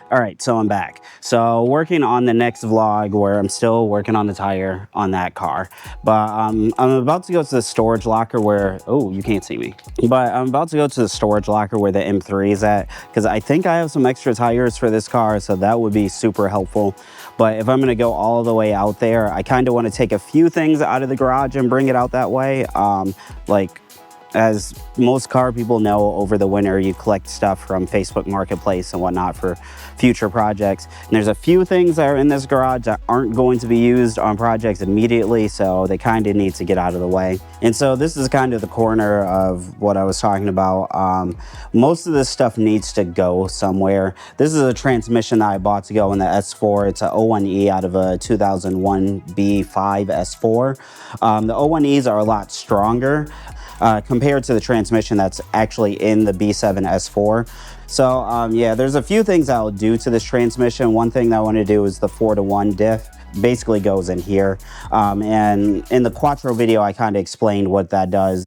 All right, so I'm back. So working on the next vlog where I'm still working on the tire on that car. But I'm about to go to the storage locker where, oh, you can't see me. But I'm about to go to the storage locker where the M3 is at, because I think I have some extra tires for this car, so that would be super helpful. But if I'm gonna go all the way out there, I kind of want to take a few things out of the garage and bring it out that way. Like, as most car people know, over the winter you collect stuff from Facebook Marketplace and whatnot for future projects. And there's a few things that are in this garage that aren't going to be used on projects immediately, so they kind of need to get out of the way. And so this is kind of the corner of what I was talking about. Most of this stuff needs to go somewhere. This is a transmission that I bought to go in the S4. It's an 01E out of a 2001 B5 S4. The 01Es are a lot stronger compared to the transmission that's actually in the B7 S4. So yeah, there's a few things I'll do to this transmission. One thing that I want to do is the 4-to-1 diff. Basically goes in here. And in the Quattro video, I kind of explained what that does.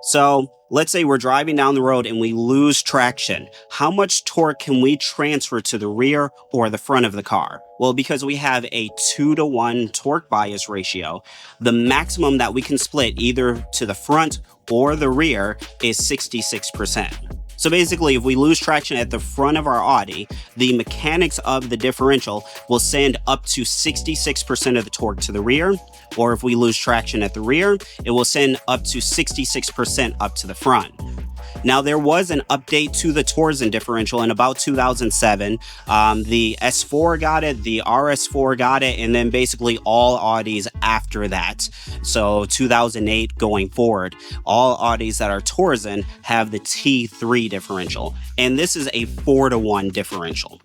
So let's say we're driving down the road and we lose traction. How much torque can we transfer to the rear or the front of the car? Well, because we have a 2-to-1 torque bias ratio, the maximum that we can split either to the front or the rear is 66%. So basically, if we lose traction at the front of our Audi, the mechanics of the differential will send up to 66% of the torque to the rear, or if we lose traction at the rear, it will send up to 66% up to the front. Now, there was an update to the Torsen differential in about 2007. The S4 got it, the RS4 got it, and then basically all Audis after that. So 2008 going forward, all Audis that are Torsen have the T3 differential. And this is a 4-to-1 differential.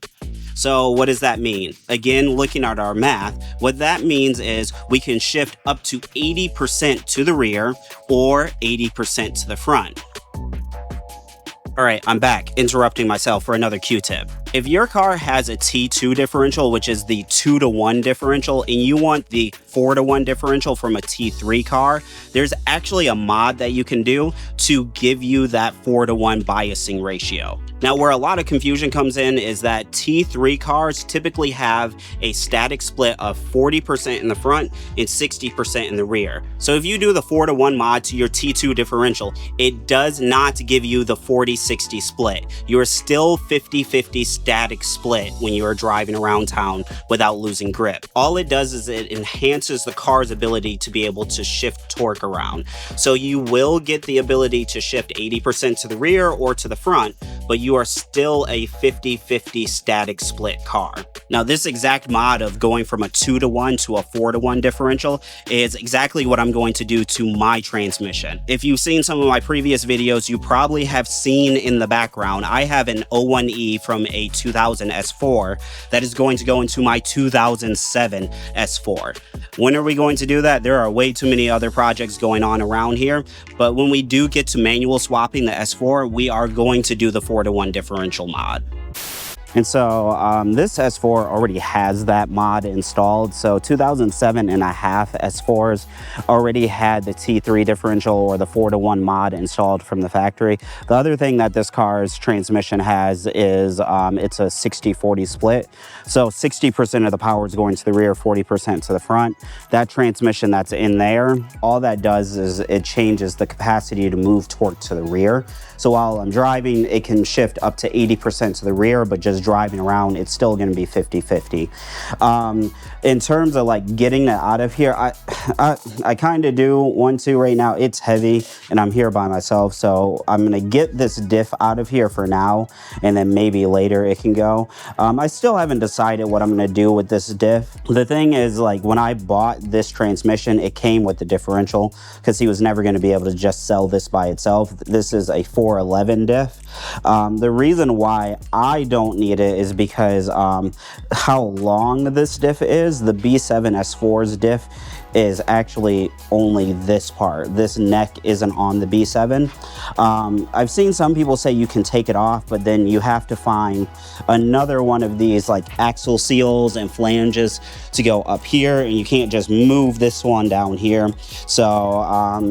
So what does that mean? Again, looking at our math, what that means is we can shift up to 80% to the rear or 80% to the front. All right, I'm back, interrupting myself for another Q-tip. If your car has a T2 differential, which is the 2-to-1 differential, and you want the 4-to-1 differential from a T3 car, there's actually a mod that you can do to give you that 4-to-1 biasing ratio. Now, where a lot of confusion comes in is that T3 cars typically have a static split of 40% in the front and 60% in the rear. So if you do the 4-to-1 mod to your T2 differential, it does not give you the 40-60 split. You're still 50-50 static split when you are driving around town without losing grip. All it does is it enhances the car's ability to be able to shift torque around. So you will get the ability to shift 80% to the rear or to the front, but you are still a 50-50 static split car. Now, this exact mod of going from a 2-to-1 to a 4-to-1 differential is exactly what I'm going to do to my transmission. If you've seen some of my previous videos, you probably have seen in the background, I have an 01E from a 2000 S4 that is going to go into my 2007 S4. When are we going to do that? There are way too many other projects going on around here, but when we do get to manual swapping the S4, we are going to do the 4-to-1 differential mod. And so this S4 already has that mod installed. So 2007 and a half S4s already had the T3 differential or the 4-to-1 mod installed from the factory. The other thing that this car's transmission has is it's a 60-40 split. So 60% of the power is going to the rear, 40% to the front. That transmission that's in there, all that does is it changes the capacity to move torque to the rear. So while I'm driving, it can shift up to 80% to the rear, but just driving around, it's still going to be 50-50. In terms of like getting it out of here, I kind of do want to right now. It's heavy and I'm here by myself, so I'm going to get this diff out of here for now, and then maybe later it can go. I still haven't decided what I'm going to do with this diff. The thing is, like, when I bought this transmission, it came with the differential because he was never going to be able to just sell this by itself. This is a 411 diff. The reason why I don't need it is because how long this diff is. The B7 S4's diff is actually only this part. This neck isn't on the B7. I've seen some people say you can take it off, but then you have to find another one of these like axle seals and flanges to go up here, and you can't just move this one down here. So,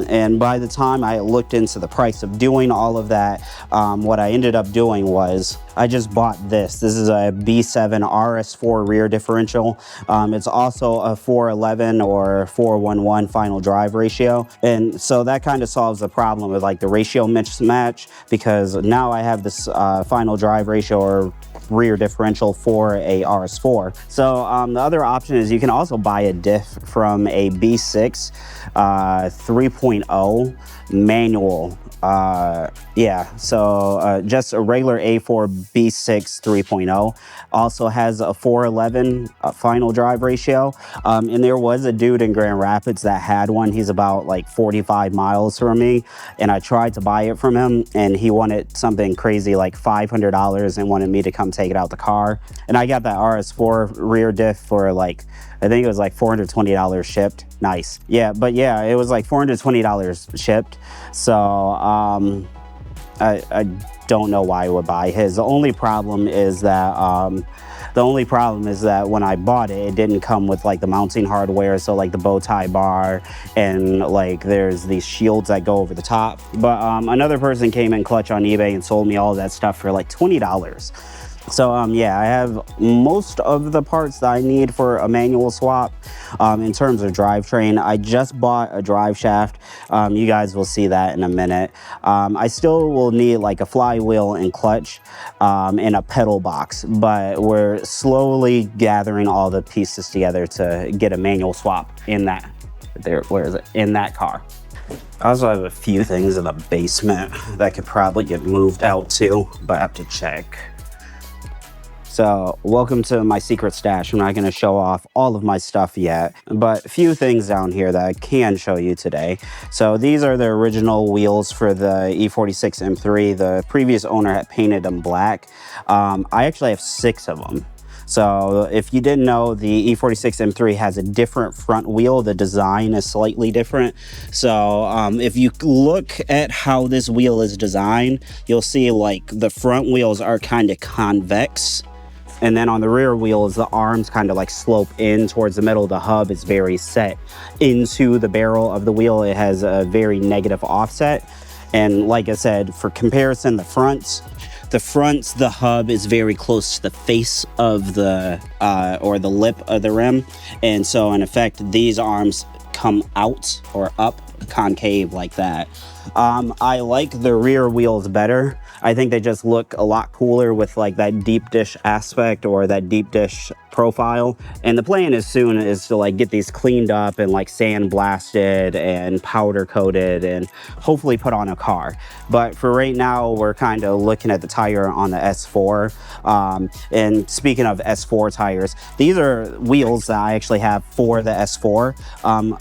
and by the time I looked into the price of doing all of that, what I ended up doing was I just bought this. This is a B7 RS4 rear differential. It's also a 411 or 411 final drive ratio. And so that kind of solves the problem with like the ratio mismatch, because now I have this final drive ratio or rear differential for a RS4. So the other option is you can also buy a diff from a B6 3.0 manual. Just a regular A4 B6 3.0 also has a 411 final drive ratio. And there was a dude in Grand Rapids that had one. He's about like 45 miles from me, and I tried to buy it from him, and he wanted something crazy like $500 and wanted me to come take it out the car. And I got that RS4 rear diff for like, I think it was like $420 shipped. Nice. Yeah, but yeah, it was like $420 shipped. So I don't know why I would buy his. The only problem is that when I bought it, it didn't come with like the mounting hardware, so like the bow tie bar, and like there's these shields that go over the top. But another person came in clutch on eBay and sold me all of that stuff for like $20. So yeah, I have most of the parts that I need for a manual swap. In terms of drivetrain, I just bought a drive shaft. You guys will see that in a minute. I still will need like a flywheel and clutch and a pedal box, but we're slowly gathering all the pieces together to get a manual swap in that. Where is it? In that car. I also have a few things in the basement that could probably get moved out too, but I have to check. So welcome to my secret stash. I'm not going to show off all of my stuff yet, but a few things down here that I can show you today. So these are the original wheels for the E46 M3. The previous owner had painted them black. I actually have 6 of them. So if you didn't know, the E46 M3 has a different front wheel. The design is slightly different. So if you look at how this wheel is designed, you'll see like the front wheels are kind of convex. And then on the rear wheels, the arms kind of like slope in towards the middle. The hub is very set into the barrel of the wheel. It has a very negative offset. And like I said, for comparison, the hub is very close to the face of the, or the lip of the rim. And so in effect, these arms come out or up concave like that. I like the rear wheels better. I think they just look a lot cooler with like that deep dish aspect or that deep dish profile. And the plan is soon is to like get these cleaned up and like sand blasted and powder coated and hopefully put on a car. But for right now, we're kind of looking at the tire on the S4. And speaking of S4 tires, these are wheels that I actually have for the S4.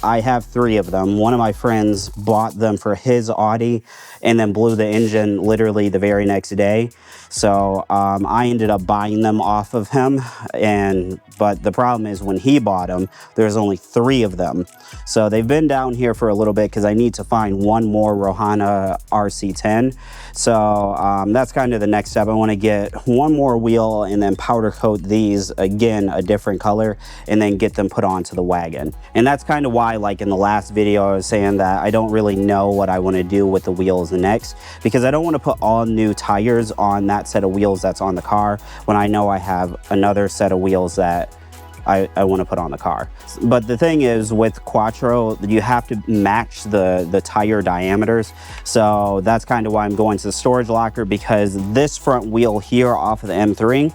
I have 3 of them. One of my friends bought them for his Audi and then blew the engine literally the very next day. So I ended up buying them off of him, but the problem is when he bought them, there's only 3 of them. So they've been down here for a little bit because I need to find one more Rohana RC10. So that's kind of the next step. I want to get one more wheel and then powder coat these again a different color and then get them put onto the wagon. And that's kind of why, like in the last video, I was saying that I don't really know what I want to do with the wheels next, because I don't want to put all new tires on that set of wheels that's on the car when I know I have another set of wheels that I want to put on the car. But the thing is with Quattro, you have to match the tire diameters. So that's kind of why I'm going to the storage locker, because this front wheel here off of the M3,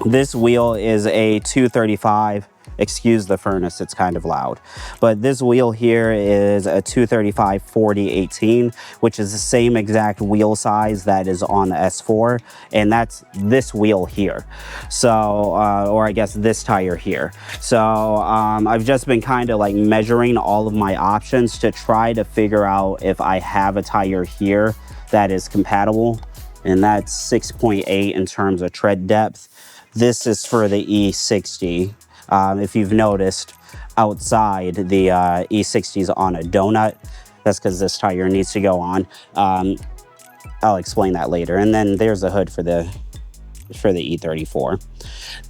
this wheel is a 235. Excuse the furnace, it's kind of loud. But this wheel here is a 235 40/18, which is the same exact wheel size that is on the S4, and that's this wheel here. So, or I guess this tire here. So I've just been kind of like measuring all of my options to try to figure out if I have a tire here that is compatible, and that's 6.8 in terms of tread depth. This is for the E60. If you've noticed, outside the E60 is on a donut. That's because this tire needs to go on. I'll explain that later. And then there's the hood for the E34.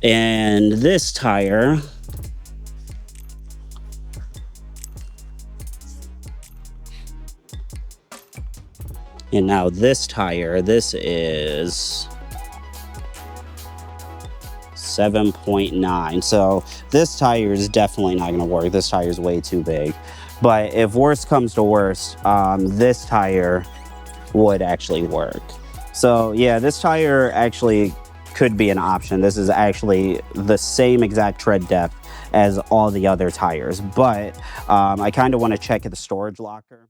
And this tire, and now this tire, this is 7.9. So this tire is definitely not going to work. This tire is way too big. But if worst comes to worst, this tire would actually work. So yeah, this tire actually could be an option. This is actually the same exact tread depth as all the other tires, but I kind of want to check at the storage locker.